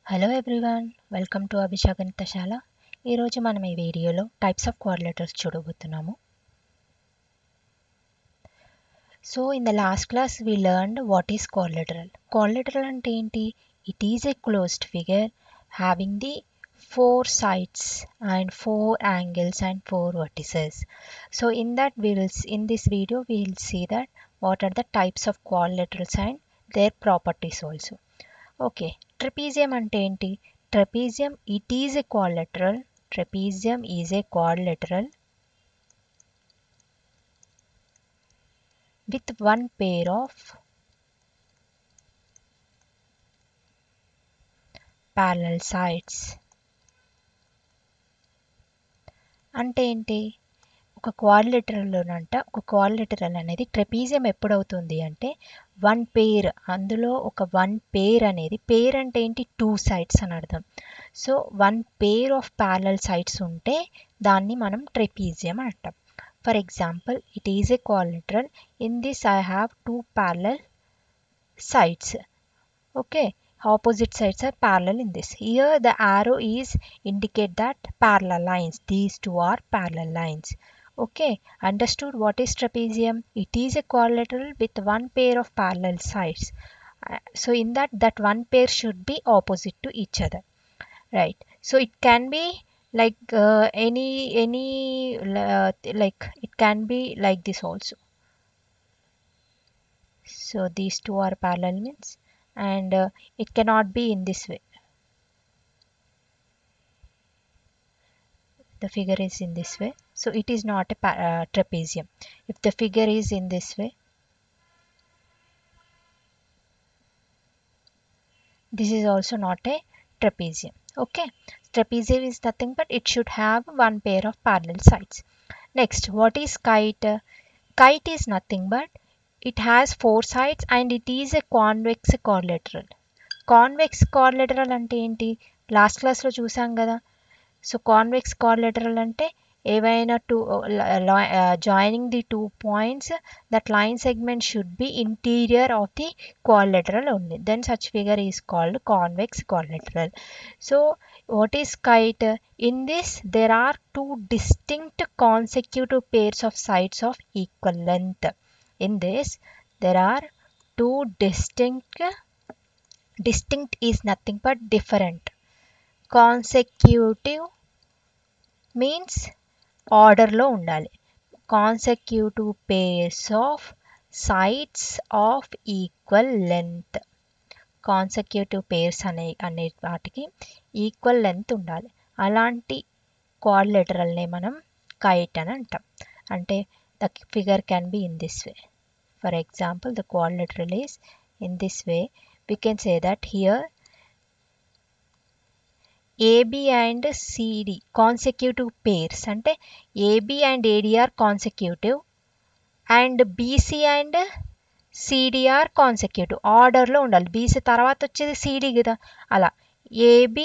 Hello everyone, welcome to Abhisha Ganithashala. ఈరోజు మనం ఈ వీడియోలో టైప్స్ ఆఫ్ క్వాడ్రిలేటర్స్ చూడబోతున్నాము. So in the last class we learned what is quadrilateral. Quadrilateral అంటే ఏంటి? It is a closed figure having the 4 sides and 4 angles and 4 vertices. So in this video we will see that what are the types of quadrilaterals and their properties also. Okay, trapezium అంటే ఏంటి? Trapezium it is a quadrilateral. Trapezium is a quadrilateral with one pair of parallel sides. అంటే ఏంటి? ఒక quadrilateral అనేది trapezium ఎప్పుడవుతుంది అంటే one పేర్, అందులో ఒక one pair అనేది, పేర్ అంటే ఏంటి? 2 sides అని అర్థం. So one pair of parallel sides ఉంటే దాన్ని మనం ట్రెపీజియం అంటాం. For example, it is a quadrilateral. In this I have 2 parallel sides. Okay, opposite sides are parallel in this. Here the arrow is indicate that parallel lines. These two are parallel lines. Okay, understood what is trapezium? It is a quadrilateral with one pair of parallel sides. So in that one pair should be opposite to each other, right? So it can be like like it can be like this also. So these two are parallel means, and it cannot be in this way. The figure is in this way, so it is not a trapezium. If the figure is in this way, this is also not a trapezium. Okay, trapezium is nothing but it should have one pair of parallel sides. Next, what is kite? Kite is nothing but it has 4 sides and it is a convex quadrilateral. Convex quadrilateral అంటే ఏంటి? Last క్లాస్లో చూసాం కదా. So convex quadrilateral అంటే ఏవైనా joining the 2 points, that line segment should be interior of the quadrilateral only, then such figure is called convex quadrilateral. So what is kite? In this there are 2 distinct consecutive pairs of sides of equal length. In this there are 2 distinct is nothing but different. Consecutive means order లో ఉండాలి. Consecutive pairs of sides of equal length. Consecutive pairs అనే వాటికి equal length ఉండాలి. అలాంటి క్వాడ్రిలేటరల్ని మనం kite అని అంటాం. అంటే the figure can be in this way. For example, the quadrilateral is in this way. We can say that here AB and CD consecutive pairs, అంటే AB and AD are consecutive and BC and CD are consecutive. ఆర్డర్లో ఉండాలి. BC తర్వాత వచ్చేది CD కదా, అలా AB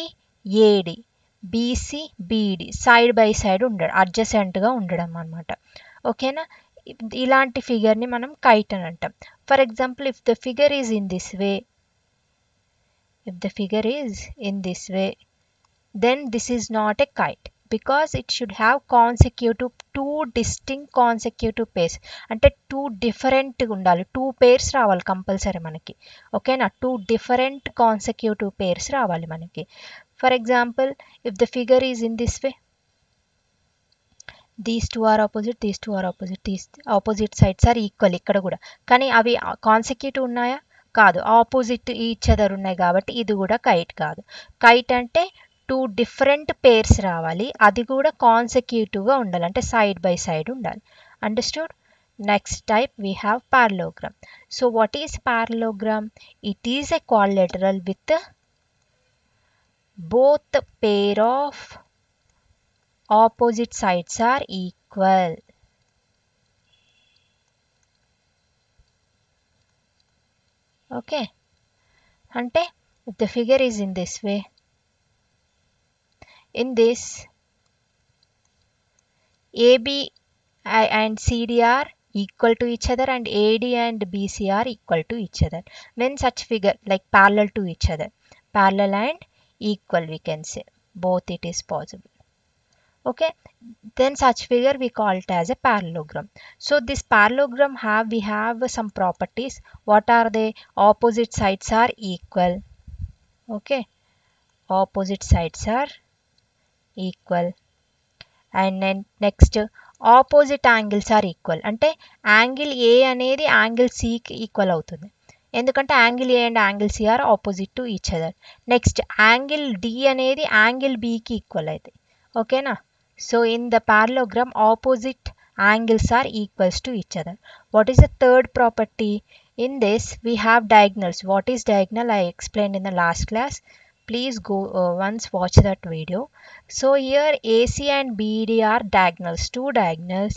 AD BC BD side by side ఉండడం, అడ్జసెంట్గా ఉండడం అన్నమాట. ఓకేనా? ఇలాంటి ఫిగర్ని మనం కైట్ అని అంటాం. For example, if the figure is in this way, if the figure is in this way, then this is not a kite because it should have consecutive 2 distinct consecutive pairs. అంటే 2 different ఉండాలి, 2 pairs రావాలి compulsory మనకి. ఓకేనా? 2 different consecutive pairs రావాలి మనకి. For example, if the figure is in this way, these two are opposite, these two are opposite, these opposite sides are equal. ఇక్కడ కూడా కానీ అవి కాన్సెక్యూటివ్ ఉన్నాయా? కాదు, ఆపోజిట్ ఈచ్ అదర్ ఉన్నాయి కాబట్టి ఇది కూడా కైట్ కాదు. కైట్ అంటే 2 డిఫరెంట్ పేర్స్ రావాలి, అది కూడా కాన్సెక్యూటివ్గా ఉండాలి, అంటే సైడ్ బై సైడ్ ఉండాలి. Understood? Next type we have parallelogram. So what is parallelogram? It is a quadrilateral with both pair of opposite sides are equal. Okay, అంటే if the figure is in this way, in this AB and CD are equal to each other and AD and BC are equal to each other. When such figure like parallel to each other, parallel and equal, we can say. Both it is possible. Okay, then such figure we call it as a parallelogram. So this parallelogram we have some properties. What are they? Opposite sides are equal. Okay, opposite sides are equal. And then next, opposite angles are equal. అంటే angle A అనేది angle సికి equal అవుతుంది, ఎందుకంటే angle A and angle C are opposite to each other. Next angle D అనేది angle బికి equal అవుతాయి. ఓకేనా? So in the parallelogram opposite angles are equals to each other. What is the third property? In this we have diagonals. What is diagonal? I explained in the last class. Please go once watch that video. So here AC and BD are diagonals, two diagonals.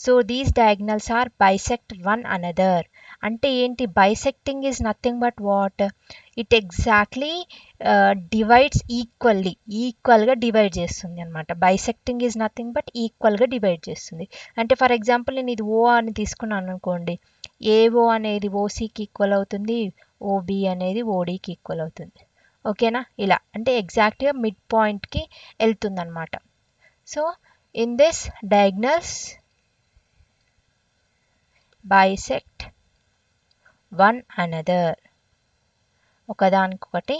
So these diagonals are bisect one another. అంటే ఏంటి? Bisecting is nothing but what? It exactly divides equally. ఈక్వల్గా divide చేస్తుంది అనమాట. Bisecting is nothing but ఈక్వల్గా divide చేస్తుంది. అంటే for example నేను ఇది ఓ అని తీసుకున్నాను అనుకోండి, ఏఓ అనేది ఓసీకి ఈక్వల్ అవుతుంది, ఓబి అనేది ఓడికి ఈక్వల్ అవుతుంది. ఓకేనా? ఇలా అంటే ఎగ్జాక్ట్గా మిడ్ పాయింట్కి వెళ్తుంది అనమాట. So in this diagonals bisect one another. ఒకదానికొకటి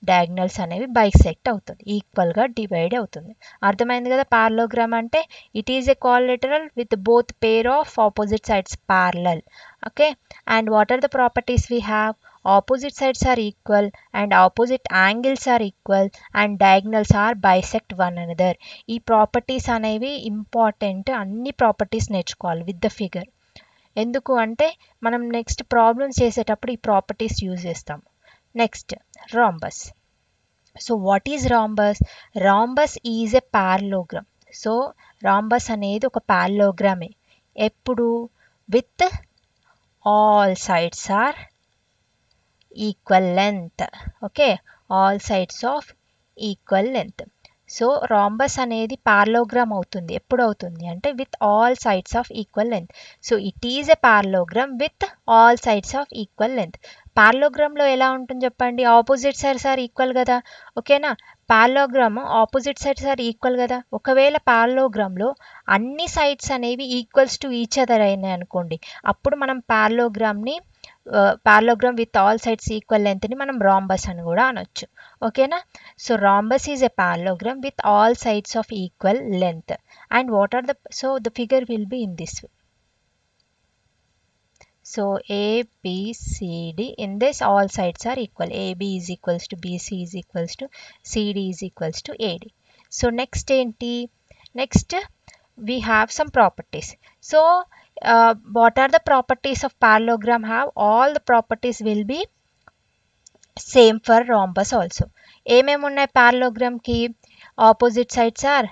డయాగ్నల్స్ అనేవి బైసెక్ట్ అవుతుంది, ఈక్వల్గా డివైడ్ అవుతుంది. అర్థమైంది కదా? పారలోగ్రామ్ అంటే it is a quadrilateral with both pair of opposite sides parallel. Okay, and what are the properties we have? Opposite sides are equal and opposite angles are equal and diagonals are bisect one another. ఈ properties అనేవి important. అన్ని properties నేర్చుకోవాలి with the figure. ఎందుకు అంటే మనం next problems చేసేటప్పుడు ఈ properties use చేస్తాం. Next rhombus. So what is rhombus? Rhombus is a parallelogram. So rhombus అనేది ఒక parallelogram. ఎప్పుడు? With all sides are equal length. Okay, all sides of equal length. So rhombus అనేది parallelogram అవుతుంది. ఎప్పుడు అవుతుంది అంటే with all sides of equal length. So it is a parallelogram with all sides of equal length. పారలోగ్రామ్లో ఎలా ఉంటుంది చెప్పండి? Opposite sides are equal కదా. ఓకేనా? Parallelogram opposite sides are equal కదా. ఒకవేళ పారలోగ్రామ్లో అన్ని సైడ్స్ అనేవి ఈక్వల్స్ టు ఈచ్ అదర్ అయినాయి అనుకోండి, అప్పుడు మనం పారలోగ్రామ్ని parallelogram with all sides equal length ని మనం rhombus అని కూడా అనొచ్చు. ఓకేనా? So rhombus is a parallelogram with all sides of equal length. And what are the, so the figure will be in this way. So ABCD, in this all sides are equal. AB is equals to BC is equals to CD is equals to AD. So next ఏంటి? Next we have some properties. So what are the properties of parallelogram have? All the properties will be same for rhombus also. ఏమేమి ఉన్నాయి parallelogram కి? opposite sides are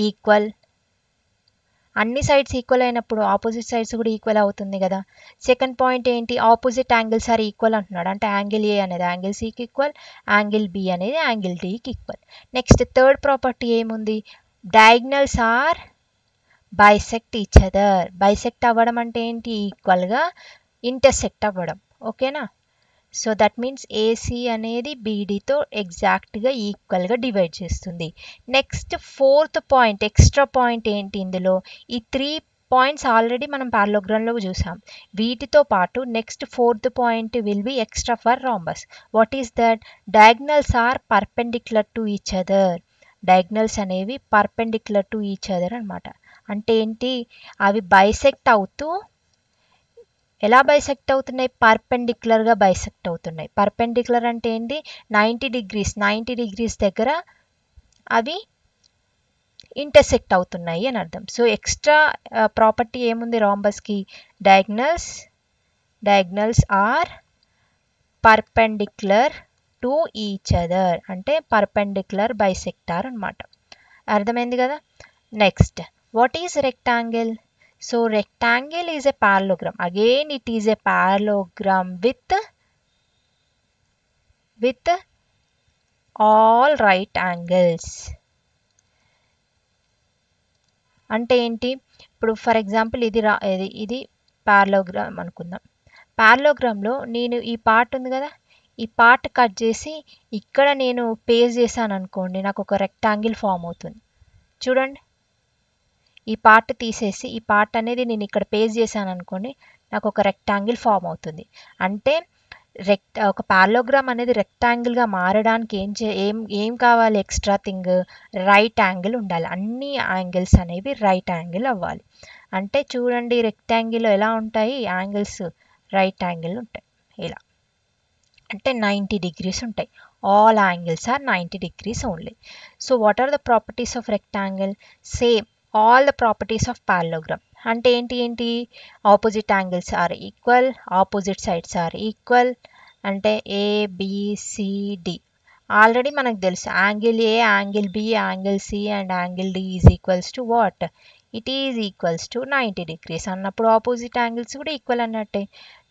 equal. అన్ని sides equal అయినప్పుడు opposite sides కూడా equal అవుతుంది కదా. Second point ఏంటి? Opposite angles are equal అంటున్నాడు. అంటే యాంగిల్ ఏ అనేది యాంగిల్ సికి ఈక్వల్, యాంగిల్ బి అనేది యాంగిల్ డికి ఈక్వల్. నెక్స్ట్ థర్డ్ ప్రాపర్టీ ఏముంది? Diagonals are bisect each other. Bisect అవ్వడం అంటే ఏంటి? ఈక్వల్గా ఇంటర్సెక్ట్ అవ్వడం. ఓకేనా? సో దట్ మీన్స్ ఏసీ అనేది బీడీతో ఎగ్జాక్ట్గా ఈక్వల్గా డివైడ్ చేస్తుంది. Next fourth point, extra point ఏంటి ఇందులో? ఈ 3 పాయింట్స్ ఆల్రెడీ మనం పారలోగ్రామ్లో చూసాం. వీటితో పాటు next fourth point will be extra for rhombus. What is that? Diagonals are perpendicular to each other. Diagonals అనేవి పర్పెండిక్యులర్ టు ఈచ్ అదర్ అనమాట. అంటే ఏంటి? అవి బైసెక్ట్ అవుతూ, ఎలా బైసెక్ట్ అవుతున్నాయి? పర్పెండిక్యులర్గా బైసెక్ట్ అవుతున్నాయి. పర్పెండిక్యులర్ అంటే ఏంటి? 90 డిగ్రీస్ దగ్గర అవి ఇంటర్సెక్ట్ అవుతున్నాయి అని అర్థం. సో ఎక్స్ట్రా ప్రాపర్టీ ఏముంది రాంబస్కి? Diagonals are perpendicular to each other. అంటే పర్పెండిక్యులర్ బైసెక్టార్ అనమాట. అర్థమైంది కదా. Next what is rectangle? So rectangle is a parallelogram. Again it is a parallelogram with all right angles. అంటే ఏంటి? ఇప్పుడు ఫర్ ఎగ్జాంపుల్ ఇది పారలోగ్రామ్ అనుకుందాం. పారలోగ్రామ్లో నేను ఈ పార్ట్ ఉంది కదా, ఈ పార్ట్ కట్ చేసి ఇక్కడ నేను పేస్ట్ చేశాను అనుకోండి, నాకు ఒక రెక్టాంగిల్ ఫామ్ అవుతుంది. చూడండి, ఈ పార్ట్ తీసేసి ఈ పార్ట్ అనేది నేను ఇక్కడ పేస్ట్ చేశాను అనుకోండి, నాకు ఒక రెక్టాంగిల్ ఫామ్ అవుతుంది. అంటే ఒక పారలోగ్రామ్ అనేది రెక్టాంగిల్గా మారడానికి ఏం కావాలి? ఎక్స్ట్రా థింగ్ రైట్ యాంగిల్ ఉండాలి. అన్ని యాంగిల్స్ అనేవి రైట్ యాంగిల్ అవ్వాలి. అంటే చూడండి, రెక్టాంగిల్ ఎలా ఉంటాయి యాంగిల్స్? రైట్ యాంగిల్ ఉంటాయి ఇలా. అంటే 90 degrees ఉంటాయి. All angles are 90 degrees only. So what are the properties of rectangle? Same all the properties of parallelogram. అంటే ఏంటి? Opposite angles are equal, opposite sides are equal. అంటే ABCD already మనకు తెలుసు. Angle A, angle B, angle C and angle D is equals to what? It is equals to 90 degrees అన్నప్పుడు opposite angles కూడా equal అన్నట్టే.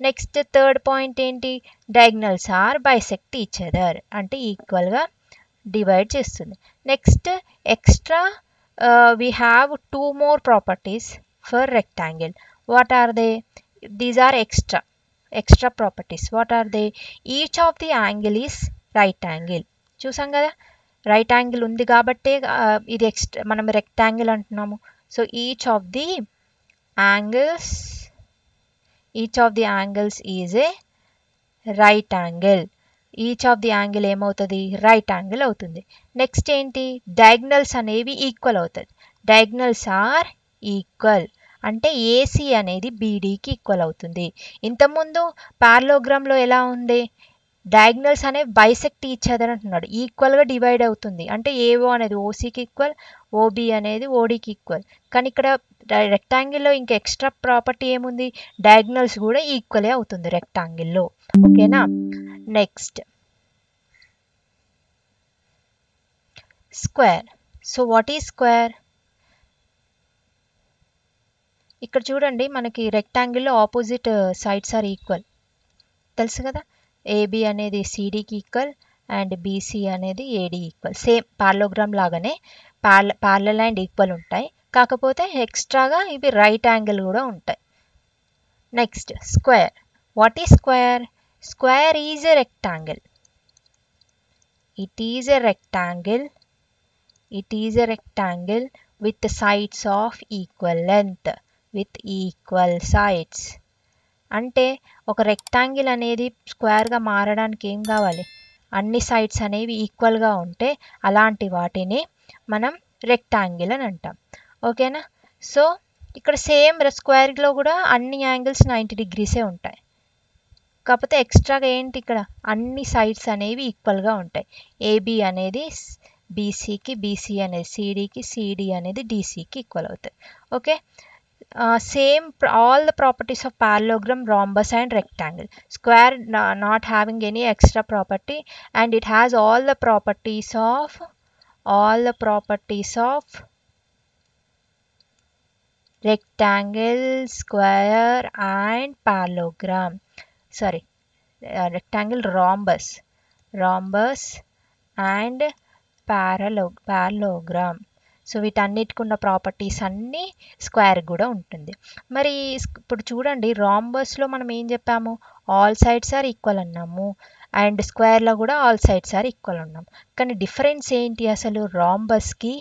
Next third point ఏంటి? Diagonals are bisect each other. అంటే ఈక్వల్గా divide చేస్తుంది. Next extra we have two more properties for rectangle. What are they? These are extra properties. What are they? Each of the angle is right angle. చూసాం కదా, right angle ఉంది కాబట్టి ఇది extra మనం rectangle అంటున్నాము. So each of the angles is a right angle. Each of the angle ఏమవుతుంది? Right angle అవుతుంది. Next ఏంటి? డయాగ్నల్స్ అనేవి ఈక్వల్ అవుతుంది. డయాగ్నల్స్ ఆర్ ఈక్వల్ అంటే ఏసీ అనేది బీడీకి ఈక్వల్ అవుతుంది. ఇంతకుముందు పారలోగ్రామ్లో ఎలా ఉంది? డయాగ్నల్స్ అనేవి బైసెక్ట్ ఈచ్ అదర్ అంటున్నాడు. ఈక్వల్గా డివైడ్ అవుతుంది. అంటే ఏఓ అనేది ఓసీకి ఈక్వల్, ఓబి అనేది ఓడికి ఈక్వల్. కానీ ఇక్కడ రెక్టాంగిల్లో ఇంకా ఎక్స్ట్రా ప్రాపర్టీ ఏముంది? డయాగ్నల్స్ కూడా ఈక్వలే అవుతుంది రెక్టాంగిల్లో. ఓకేనా? Next square. So what is square? ఇక్కడ చూడండి, మనకి రెక్టాంగిల్లో ఆపోజిట్ సైడ్స్ ఆర్ ఈక్వల్ తెలుసు కదా. ఏబి అనేది సిడికి ఈక్వల్ అండ్ బీసీ అనేది ఏడి ఈక్వల్. సేమ్ పారలోగ్రామ్ లాగానే ప్యారలల్ అండ్ ఈక్వల్ ఉంటాయి. కాకపోతే ఎక్స్ట్రాగా ఇవి రైట్ యాంగిల్ కూడా ఉంటాయి. Next square. What is square? Square is a rectangle. It is a rectangle. It is a rectangle with the sides of equal length. With equal sides. అంటే ఒక rectangle అనేది స్క్వేర్గా మారడానికి ఏం కావాలి? అన్ని సైడ్స్ అనేవి ఈక్వల్గా ఉంటే అలాంటి వాటిని మనం రెక్టాంగిల్ అని అంటాం. ఓకేనా? సో ఇక్కడ సేమ్ స్క్వేర్లో కూడా అన్ని యాంగిల్స్ 90 degrees ఉంటాయి. కాకపోతే ఎక్స్ట్రాగా ఏంటి? ఇక్కడ అన్ని సైడ్స్ అనేవి ఈక్వల్గా ఉంటాయి. ఏబి అనేది బీసీకి, బీసీ అనేది సిడికి, సిడి అనేది డీసీకి ఈక్వల్ అవుతాయి. Okay, same all the properties of parallelogram, rhombus and rectangle. Square not having any extra property and it has all the properties of rectangle, square and parallelogram. Sorry, rectangle, rhombus and parallelogram. So వీటన్నిటికి ఉన్న properties అన్నీ square కూడా ఉంటుంది. మరి ఇప్పుడు చూడండి, రాంబస్లో మనం ఏం చెప్పాము? ఆల్ సైడ్స్ ఆర్ ఈక్వల్ అన్నాము అండ్ స్క్వేర్లో కూడా ఆల్ సైడ్స్ ఆర్ ఈక్వల్ అన్నాము. కానీ డిఫరెన్స్ ఏంటి అసలు? రాంబస్కి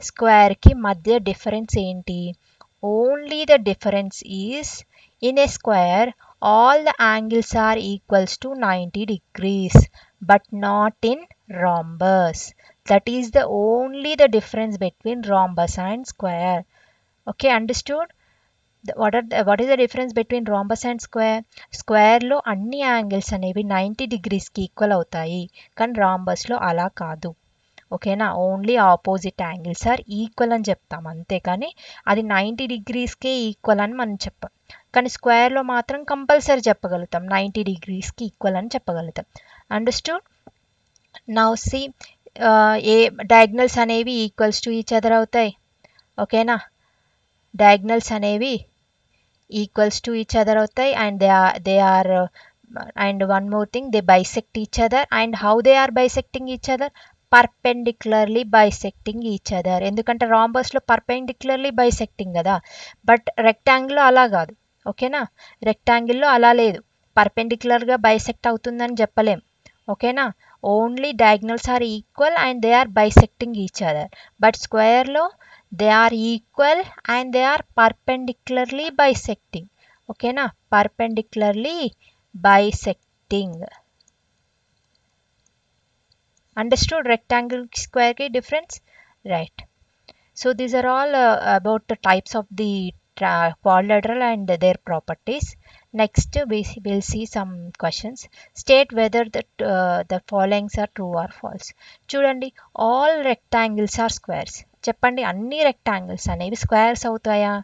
స్క్వేర్కి మధ్య డిఫరెన్స్ ఏంటి? Only the difference is in a square all the angles are equals to 90 degrees but not in rhombus. That is the only the difference between rhombus and square. Okay, understood? What is the difference between rhombus and square? Square లో అన్ని angles అనేవి 90 degreesకి equal అవుతాయి, కానీ రాంబస్లో అలా కాదు. ఓకేనా? Only opposite angles are equal అని చెప్తాం అంతేకాని అది 90 degreesకే ఈక్వల్ అని మనం చెప్పాం. కానీ స్క్వేర్లో మాత్రం కంపల్సరీ చెప్పగలుగుతాం 90 degreesకి ఈక్వల్ అని చెప్పగలుగుతాం. Understood? Now C, a diagonals అనేవి ఈక్వల్స్ టు ఈచ్ అదర్ అవుతాయి. ఓకేనా? డయాగ్నల్స్ అనేవి ఈక్వల్స్ టు ఈచ్ అదర్ అవుతాయి and they are and one more thing, they bisect each other. And how they are bisecting each other? Perpendicularly bisecting each other. ఎందుకంటే రాంబస్లో perpendicularly bisecting కదా, but రెక్టాంగిల్లో అలా కాదు. ఓకేనా? రెక్టాంగిల్లో అలా లేదు, పర్పెండిక్యులర్గా బైసెక్ట్ అవుతుందని చెప్పలేం. ఓకేనా, only diagonals are equal and they are bisecting each other. But స్క్వేర్లో they are equal and they are perpendicularly bisecting. ఓకేనా, perpendicularly bisecting. Understood rectangle square ki difference, right? So these are all about the types of the quadrilateral and their properties. Next we will see some questions. State whether the followings are true or false. చూడండి, all rectangles are squares. చెప్పండి, అన్ని rectangles అనేవి squares అవుతాయా?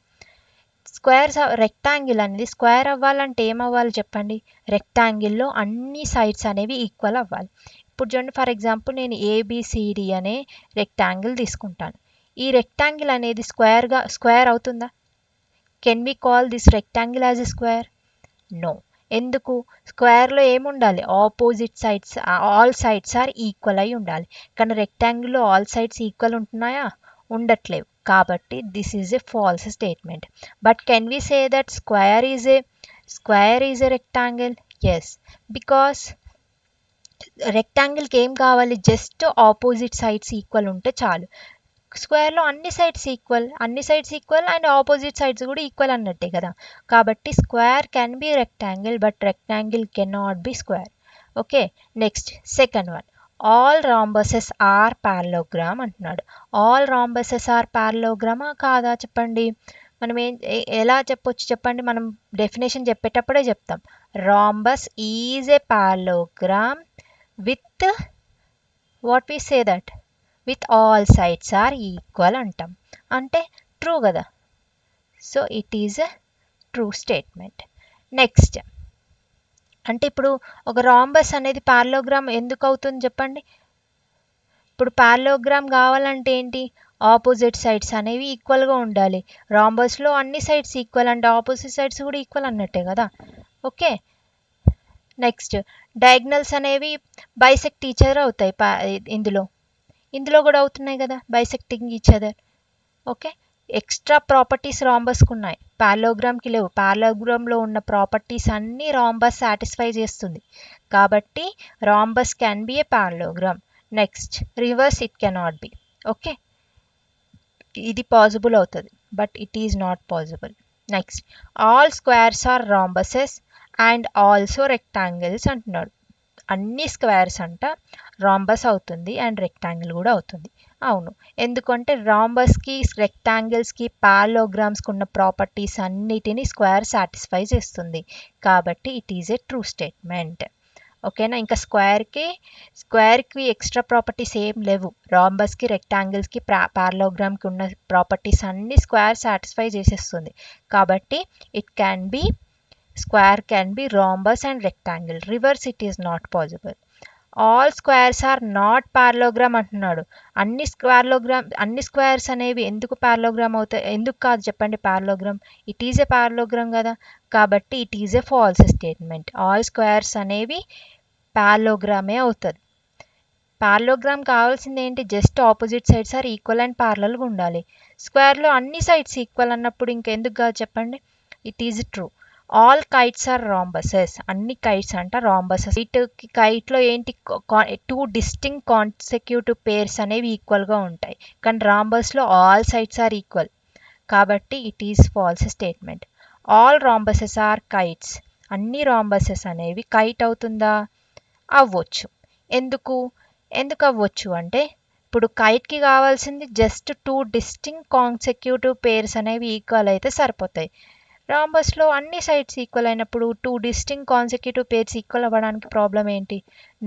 Squares rectangle అనేది square అవ్వాలంటే ఏమవ్వాలి చెప్పండి? రెక్టాంగిల్లో అన్ని సైడ్స్ అనేవి ఈక్వల్ అవ్వాలి. ఇప్పుడు చూడండి, ఫర్ ఎగ్జాంపుల్ నేను ఏబిసిడి అనే రెక్టాంగిల్ తీసుకుంటాను. ఈ రెక్టాంగిల్ అనేది స్క్వేర్ అవుతుందా? Can we call this rectangle as a square? No. ఎందుకు? స్క్వేర్లో ఏముండాలి? Opposite sides, all sides are equal అయి ఉండాలి. కానీ రెక్టాంగిల్లో ఆల్ సైడ్స్ ఈక్వల్ ఉంటున్నాయా? ఉండట్లేవు. కాబట్టి this is a false statement. But can we say that square is a rectangle? Yes, because రెక్టాంగిల్కి ఏం కావాలి? జస్ట్ ఆపోజిట్ సైడ్స్ ఈక్వల్ ఉంటే చాలు. స్క్వేర్లో అన్ని sides equal and opposite sides కూడా ఈక్వల్ అన్నట్టే కదా. కాబట్టి square can be rectangle but rectangle can not be square. Okay, next second one, all rhombuses are parallelogram అంటున్నాడు. ఆల్ రాంబసెస్ ఆర్ పారలోగ్రామా కాదా చెప్పండి? మనం ఎలా చెప్పొచ్చు చెప్పండి? మనం డెఫినేషన్ చెప్పేటప్పుడే చెప్తాం, rhombus is a parallelogram with what we say that with all sides are equal అంటాం. అంటే ట్రూ కదా. So it is a true statement. Next, అంటే ఇప్పుడు ఒక రాంబస్ అనేది పారలోగ్రామ్ ఎందుకు అవుతుంది చెప్పండి? ఇప్పుడు పారలోగ్రామ్ కావాలంటే ఏంటి? ఆపోజిట్ సైడ్స్ అనేవి ఈక్వల్గా ఉండాలి. రాంబస్లో అన్ని సైడ్స్ ఈక్వల్ అంటే ఆపోజిట్ సైడ్స్ కూడా ఈక్వల్ అన్నట్టే కదా. ఓకే, నెక్స్ట్, డయాగ్నల్స్ అనేవి బైసెక్ట్ ఈచ్ అదర్ అవుతాయి. ఇందులో కూడా అవుతున్నాయి కదా, bisecting each other. Okay, extra properties రాంబస్కి ఉన్నాయి, పారలోగ్రామ్కి లేవు. పారలోగ్రామ్లో ఉన్న ప్రాపర్టీస్ అన్నీ రాంబస్ సాటిస్ఫై చేస్తుంది. కాబట్టి rhombus can be a parallelogram. Next, reverse it cannot be. Okay, ఇది పాసిబుల్ అవుతుంది but it is not possible. Next, all squares are rhombuses and also rectangles అంటున్నాడు. అన్ని స్క్వేర్స్ అంట రాంబస్ అవుతుంది అండ్ రెక్టాంగిల్ కూడా అవుతుంది. అవును, ఎందుకంటే రాంబస్కి రెక్టాంగిల్స్కి పారలోగ్రామ్స్కి ఉన్న ప్రాపర్టీస్ అన్నిటినీ స్క్వేర్ సాటిస్ఫై చేస్తుంది. కాబట్టి it is A true statement. ఓకేనా, ఇంకా స్క్వేర్కి ఎక్స్ట్రా ప్రాపర్టీస్ ఏం లేవు. రాంబస్కి రెక్టాంగిల్స్కి పారలోగ్రామ్కి ఉన్న ప్రాపర్టీస్ అన్ని స్క్వేర్ సాటిస్ఫై చేసేస్తుంది. కాబట్టి it can be square can be rhombus and rectangle. Reverse it is not possible. All squares are not parallelogram అంటున్నాడు. అన్ని స్క్వేర్స్ అనేవి ఎందుకు పారలోగ్రామ్ అవుతాయి? ఎందుకు కాదు చెప్పండి parallelogram? It is a parallelogram కదా. కాబట్టి it is a false statement. All squares అనేవి పారలోగ్రామే అవుతుంది. పారలోగ్రామ్ కావాల్సింది ఏంటి? Just opposite sides are equal and పారలల్గా ఉండాలి. స్క్వేర్లో అన్ని సైడ్స్ ఈక్వల్ అన్నప్పుడు ఇంకెందుకు కాదు చెప్పండి? It is true. All kites are rhombuses. అన్ని కైట్స్ అంట రాంబసెస్. కైట్లో ఏంటి? 2 డిస్టింక్ట్ కాన్సెక్యూటివ్ పేర్స్ అనేవి ఈక్వల్గా ఉంటాయి. కానీ రాంబస్లో ఆల్ సైడ్స్ ఆర్ ఈక్వల్. కాబట్టి it is falls statement. All rhombuses are kites. అన్ని రాంబసెస్ అనేవి కైట్ అవుతుందా? అవ్వచ్చు. ఎందుకు అవ్వచ్చు అంటే, ఇప్పుడు కైట్కి కావాల్సింది జస్ట్ 2 డిస్టింక్ట్ కాన్సెక్యూటివ్ పేర్స్ అనేవి ఈక్వల్ అయితే సరిపోతాయి. రాంబస్లో అన్ని సైడ్స్ ఈక్వల్ అయినప్పుడు 2 డిస్టింక్ట్ కాన్సెక్యూటివ్ పేర్స్ ఈక్వల్ అవ్వడానికి ప్రాబ్లం ఏంటి?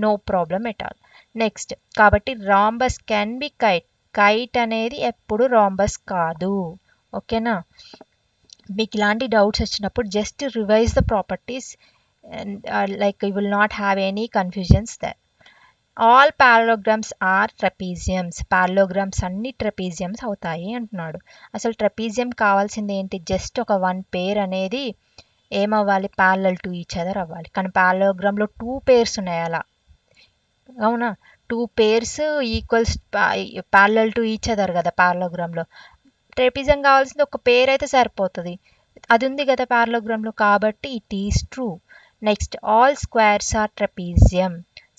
No problem at all. Next, కాబట్టి రాంబస్ కెన్ బి కైట్ అనేది ఎప్పుడు రాంబస్ కాదు. ఓకేనా, మీకు ఇలాంటి డౌట్స్ వచ్చినప్పుడు just revise the properties like you will not have any confusions there. All parallelograms are trapeziums. Parallelograms అన్ని ట్రపీజియమ్స్ అవుతాయి అంటున్నాడు. అసలు ట్రపీజియం కావాల్సింది ఏంటి? జస్ట్ ఒక 1 పేర్ అనేది ఏమవ్వాలి? ప్యారలల్ టు ఈచ్ అదర్ అవ్వాలి. కానీ పారలోగ్రామ్లో 2 పేర్స్ ఉన్నాయి అలా. అవునా, 2 pairs equals parallel to each other కదా పారలోగ్రామ్లో. ట్రపీజియం కావాల్సింది ఒక పేర్ అయితే సరిపోతుంది. అది ఉంది కదా పారలోగ్రామ్లో. కాబట్టి it is true. Next all squares are trapezium.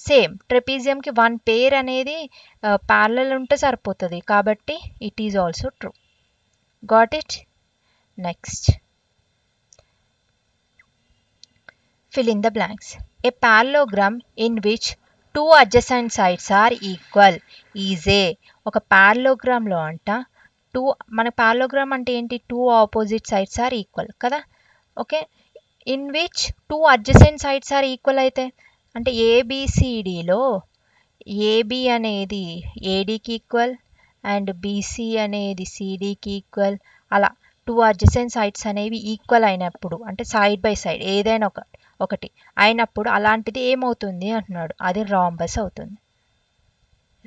Same ట్రెపీజియంకి వన్ పేర్ అనేది ప్యారలల్ ఉంటే సరిపోతుంది కాబట్టి it is also true. Got it? Next fill in the blanks. A parallelogram in which two adjacent sides are equal is a. ఒక parallelogram లో అంట మన parallelogram అంటే ఏంటి? Two opposite sides are equal కదా. Okay, in which two adjacent sides are equal అయితే అంటే ఏబిసిడిలో AB అనేది ఏడికి ఈక్వల్ అండ్ బీసీ అనేది సిడికి ఈక్వల్, అలా టూ అడ్జసెంట్ సైడ్స్ అనేవి ఈక్వల్ అయినప్పుడు అంటే సైడ్ బై సైడ్ ఏదైనా ఒకటి అయినప్పుడు అలాంటిది ఏమవుతుంది అంటున్నాడు, అది రాంబస్ అవుతుంది.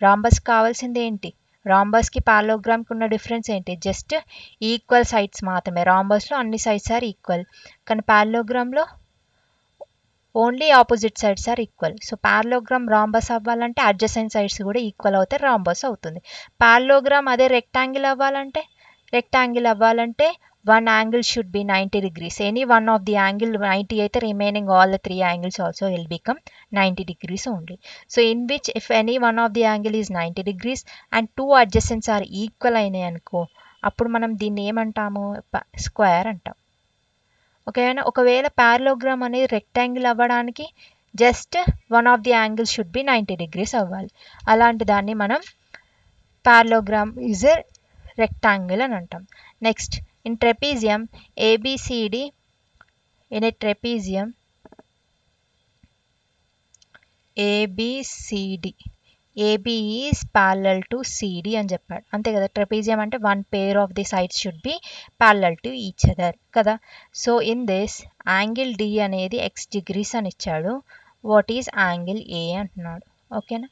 రాంబస్ కావాల్సింది ఏంటి? రాంబస్కి పారలోగ్రామ్కి ఉన్న డిఫరెన్స్ ఏంటి? జస్ట్ ఈక్వల్ సైడ్స్ మాత్రమే. రాంబస్లో అన్ని సైడ్స్ ఆర్ ఈక్వల్, కానీ పారలోగ్రామ్లో only opposite sides are equal. So parallelogram rhombus అవ్వాలంటే అడ్జసెంట్ సైడ్స్ కూడా ఈక్వల్ అవుతే రాంబస్ అవుతుంది. పారలోగ్రామ్ అదే రెక్టాంగిల్ అవ్వాలంటే one angle should be 90 degrees. Any one of the angle 90 అయితే remaining all the three angles also will become 90 degrees only. So in which if any one of the angle is 90 degrees and two adjacents are equal అయినాయి అనుకో, అప్పుడు మనం దీన్ని ఏమంటాము? Square అంటాం. ఓకేనా? ఒకవేళ పారలోగ్రామ్ అనేది రెక్టాంగిల్ అవ్వడానికి just one of the angle should be 90 degrees అవ్వాలి. అలాంటి దాన్ని మనం పారలోగ్రామ్ ఈజ్ ఎ రెక్టాంగిల్ అని అంటాం. Next in trapezium ABCD, in a trapezium ABCD, AB is parallel to CD అని చెప్పాడు, అంతే కదా. ట్రెపీజియం అంటే one pair of the sides should be parallel to each other కదా. So in this angle D అనేది x degrees అని ఇచ్చాడు. What is angle ఏ అంటున్నాడు. ఓకేనా,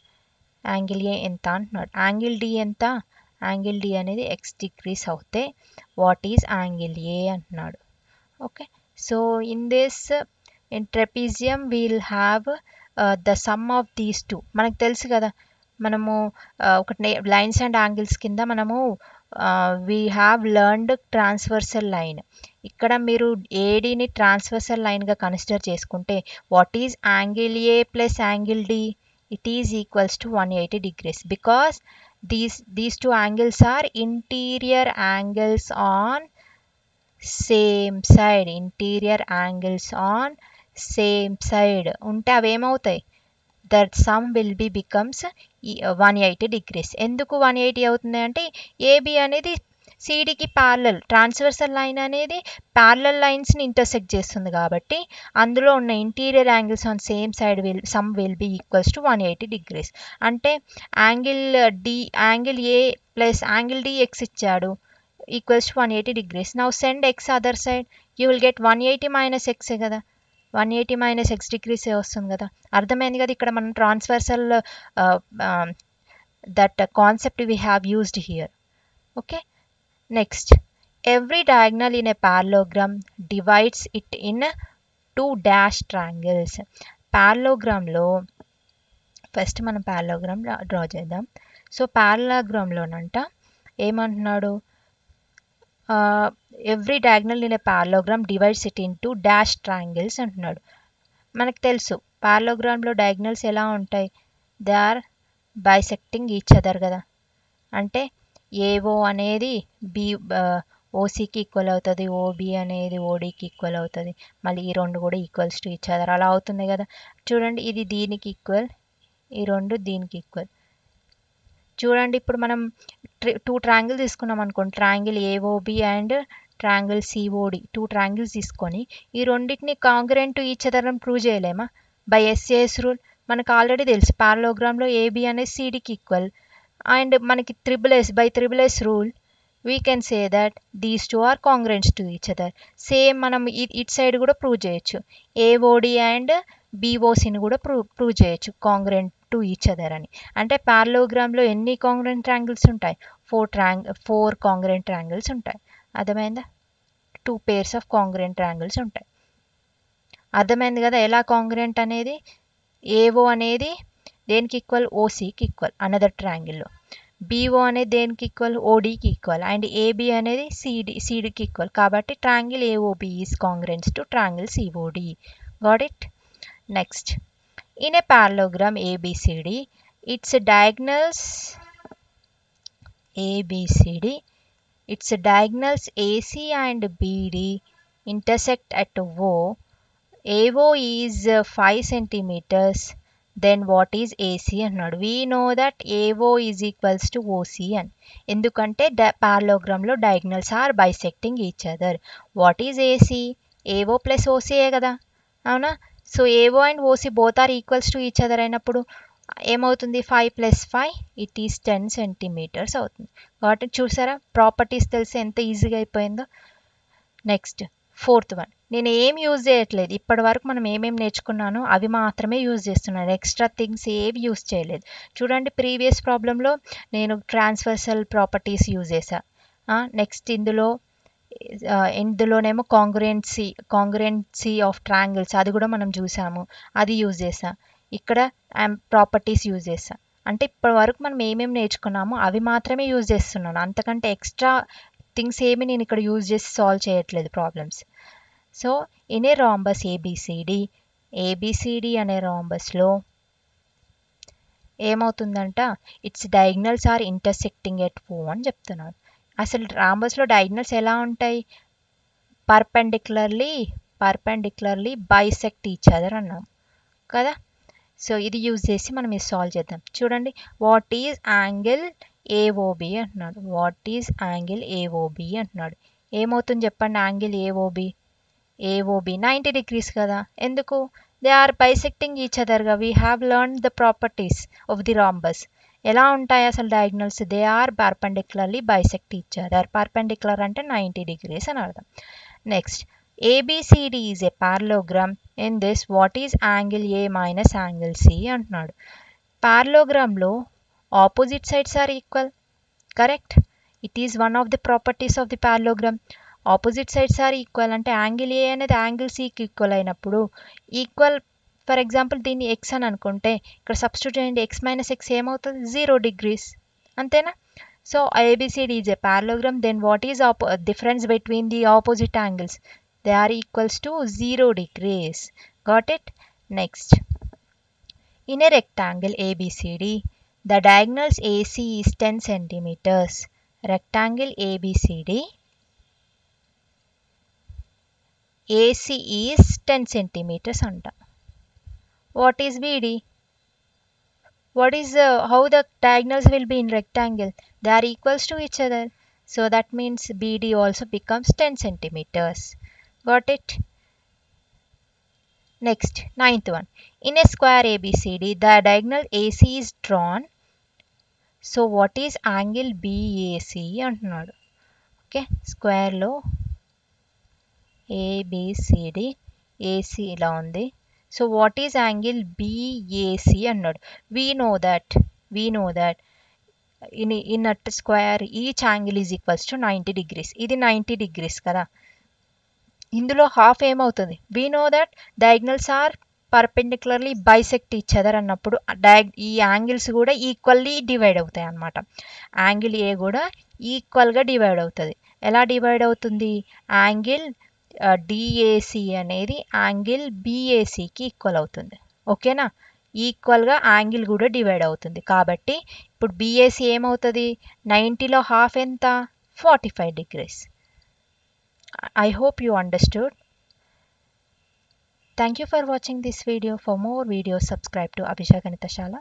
యాంగిల్ ఏ ఎంత అంటున్నాడు. యాంగిల్ డి ఎంత? యాంగిల్ డి అనేది x డిగ్రీస్ అవుతే వాట్ ఈజ్ యాంగిల్ ఏ అంటున్నాడు. Okay, so in this in trapezium we'll have the sum of these two. మనకు తెలుసు కదా, మనము ఒకటి లైన్స్ అండ్ యాంగిల్స్ కింద మనము we have learned transversal line. ఇక్కడ మీరు ఏడీని ట్రాన్స్వర్సల్ లైన్గా కన్సిడర్ చేసుకుంటే what is angle A plus angle D? It is equals to 180 degrees because these two angles are interior angles on same side. Interior angles on same side ఉంటే అవి ఏమవుతాయి? that sum will be becomes 180 degrees. ఎందుకు 180 అవుతుంది అంటే AB అనేది సిడికి parallel, transversal line అనేది parallel లైన్స్ని ఇంటర్సెక్ట్ చేస్తుంది కాబట్టి అందులో ఉన్న interior angles on same side sum will be equals to 180 degrees. అంటే angle A plus angle D x ఇచ్చాడు equals to 180 degrees. Now send x other side, you will get 180 minus ఎక్సే కదా, 180 minus X డిగ్రీసే వస్తుంది కదా. అర్థమైంది కదా, ఇక్కడ మనం transversal that concept we have used here. Okay, next every diagonal in a parallelogram divides it in two dashed triangles. parallelogram లో first మనం parallelogram డ్రా చేద్దాం. సో parallelogram లోనంట ఏమంటున్నాడు? Every diagonal in a parallelogram divides it into dashed triangles అంటున్నాడు. మనకు తెలుసు parallelogramలో diagonals ఎలా ఉంటాయి? They are bisecting each other కదా. అంటే ఏఓ అనేది బి ఓసీకి ఈక్వల్ అవుతుంది, ఓబి అనేది ఓడికి ఈక్వల్ అవుతుంది, మళ్ళీ ఈ రెండు కూడా ఈక్వల్స్ టు ఈచ్ అదర్ అలా అవుతుంది కదా. చూడండి, ఇది దీనికి ఈక్వల్, ఈ రెండు దీనికి ఈక్వల్. చూడండి, ఇప్పుడు మనం టూ ట్రయాంగిల్ తీసుకున్నాం అనుకోండి, triangle AOB and triangle COD, two triangles తీసుకొని ఈ రెండింటిని కాంగ్రెంట్ టు ఈచ్ అదర్ అని ప్రూవ్ చేయలేమా? By SAS rule. మనకు ఆల్రెడీ తెలుసు పారలోగ్రామ్లో ఏబి అనేది సిడికి ఈక్వల్ అండ్ మనకి by triple S rule we can say that these two are congruents to each other. Same మనం ఇట్ సైడ్ కూడా ప్రూవ్ చేయొచ్చు, ఏఓడి అండ్ బీఓసిని కూడా ప్రూవ్ చేయొచ్చు కాంగ్రెంట్ టు ఈచ్ అదర్ అని. అంటే పారలోగ్రామ్లో ఎన్ని కాంగ్రెంట్ ట్రయాంగిల్స్ ఉంటాయి? 4 కాంగ్రెంట్ ట్రయాంగిల్స్ ఉంటాయి. అర్థమైందా? 2 pairs ఆఫ్ కాంగ్రెంట్ ట్రయాంగిల్స్ ఉంటాయి. అర్థమైంది కదా ఎలా కాంగ్రెంట్ అనేది? ఏఓ అనేది దేనికి ఈక్వల్? ఓసీకి ఈక్వల్ అనదర్ ట్రయాంగిల్లో. బీఓ అనేది దేనికి ఈక్వల్? ఓడికి ఈక్వల్. అండ్ ఏబి అనేది సిడికి ఈక్వల్. కాబట్టి triangle AOB is congruents to triangle COD. Got it? Next, in a parallelogram ABCD, its diagonals ABCD, its diagonals AC and BD intersect at O. AO is 5 centimeters. Then what is AC అన్నాడు. We know that AO is equals to OC అని. ఎందుకంటే parallelogram లో diagonals are bisecting each other. What is AC? AO plus OC ఏ కదా, అవునా? So AO and OC both are equals to each other అయినప్పుడు ఏమవుతుంది? 5 + 5 it is 10 centimetres అవుతుంది. కాబట్టి చూసారా, ప్రాపర్టీస్ తెలిసి ఎంత ఈజీగా అయిపోయిందో. Next, fourth one. నేను ఏం యూజ్ చేయట్లేదు, ఇప్పటి వరకు మనం ఏమేమి నేర్చుకున్నానో అవి మాత్రమే యూజ్ చేస్తున్నాను. ఎక్స్ట్రా థింగ్స్ ఏవి యూజ్ చేయలేదు. చూడండి, ప్రీవియస్ ప్రాబ్లంలో నేను ట్రాన్స్వర్సల్ ప్రాపర్టీస్ యూజ్ చేశా. నెక్స్ట్ ఇందులోనేమో కాంగ్రుయెన్సీ ఆఫ్ ట్రయాంగిల్స్ అది కూడా మనం చూసాము, అది యూజ్ చేసా. ఇక్కడ ప్రాపర్టీస్ యూజ్ చేసా. అంటే ఇప్పటి వరకు మనం ఏమేమి నేర్చుకున్నామో అవి మాత్రమే యూజ్ చేస్తున్నాను. అంతకంటే ఎక్స్ట్రా థింగ్స్ ఏమి నేను ఇక్కడ యూజ్ చేసి సాల్వ్ చేయట్లేదు problems. So in a rhombus ABCD అనే రాంబస్లో ఏమవుతుందంట, it's diagonals are intersecting at O అని చెప్తున్నాడు. అసలు రాంబస్లో డయాగ్నల్స్ ఎలా ఉంటాయి? పర్పెండిక్యులర్లీ బైసెక్ట్ ఈచ్ అదర్ అన్నాం కదా. సో ఇది యూజ్ చేసి మనం ఇది సాల్వ్ చేద్దాం. చూడండి, వాట్ ఈజ్ యాంగిల్ ఏఓబి అంటున్నాడు. వాట్ ఈజ్ యాంగిల్ ఏఓబి అంటున్నాడు. ఏమవుతుంది చెప్పండి యాంగిల్ ఏఓబి 90 degrees కదా. ఎందుకు? దే ఆర్ బైసెక్టింగ్ ఈచ్ అదర్గా. We have learn the properties of the rhombus. ఎలా ఉంటాయి అసలు diagonals? They are perpendicularly bisect each other. Perpendicular అంటే 90 degrees అని అర్థం. Next, ABCD is a parallelogram. In this, what is angle A minus angle C అంటున్నాడు. Parallelogramలో opposite sides are equal. Correct? It is one of the properties of the parallelogram. Opposite sides are equal అంటే angle A అనేది angle సికి equal అయినప్పుడు, equal for example దీన్ని X అని అనుకుంటే ఇక్కడ substitute చేయండి, x - x ఏమవుతుంది? 0 degrees. అంతేనా? So ABCD is a parallelogram. Then what is difference between the opposite angles? They are equals to 0 degrees. Got it? Next, in a rectangle ABCD, the diagonals AC is 10 centimeters. Rectangle ABCD, AC is 10 centimeters anta. What is BD? What is how the diagonals will be in rectangle? They are equals to each other. So that means BD also becomes 10 centimeters. Got it? Next, ninth one. In a square ABCD, the diagonal AC is drawn. So what is angle BAC అంటున్నాడు. Okay, స్క్వేర్లో ABCD, AC ఇలా ఉంది. So what is angle BAC అన్నాడు. We know that in at square each angle is equals to 90 degrees. ఇది 90 degrees కదా. ఇందులో half ఏమవుతుంది? We know that diagonals are perpendicularly bisect each other అన్నప్పుడు ఈ యాంగిల్స్ కూడా ఈక్వల్లీ డివైడ్ అవుతాయి అన్నమాట. యాంగిల్ ఏ కూడా ఈక్వల్గా డివైడ్ అవుతుంది. ఎలా డివైడ్ అవుతుంది? యాంగిల్ డిఏసి అనేది యాంగిల్ బిఏసికి ఈక్వల్ అవుతుంది. ఓకేనా? ఈక్వల్గా యాంగిల్ కూడా డివైడ్ అవుతుంది. కాబట్టి ఇప్పుడు బిఏసి ఏమవుతుంది? 90లో హాఫ్ ఎంత? 45 degrees. I hope you understood. Thank you for watching this video. For more videos, subscribe to Abhisha Ganita Shala.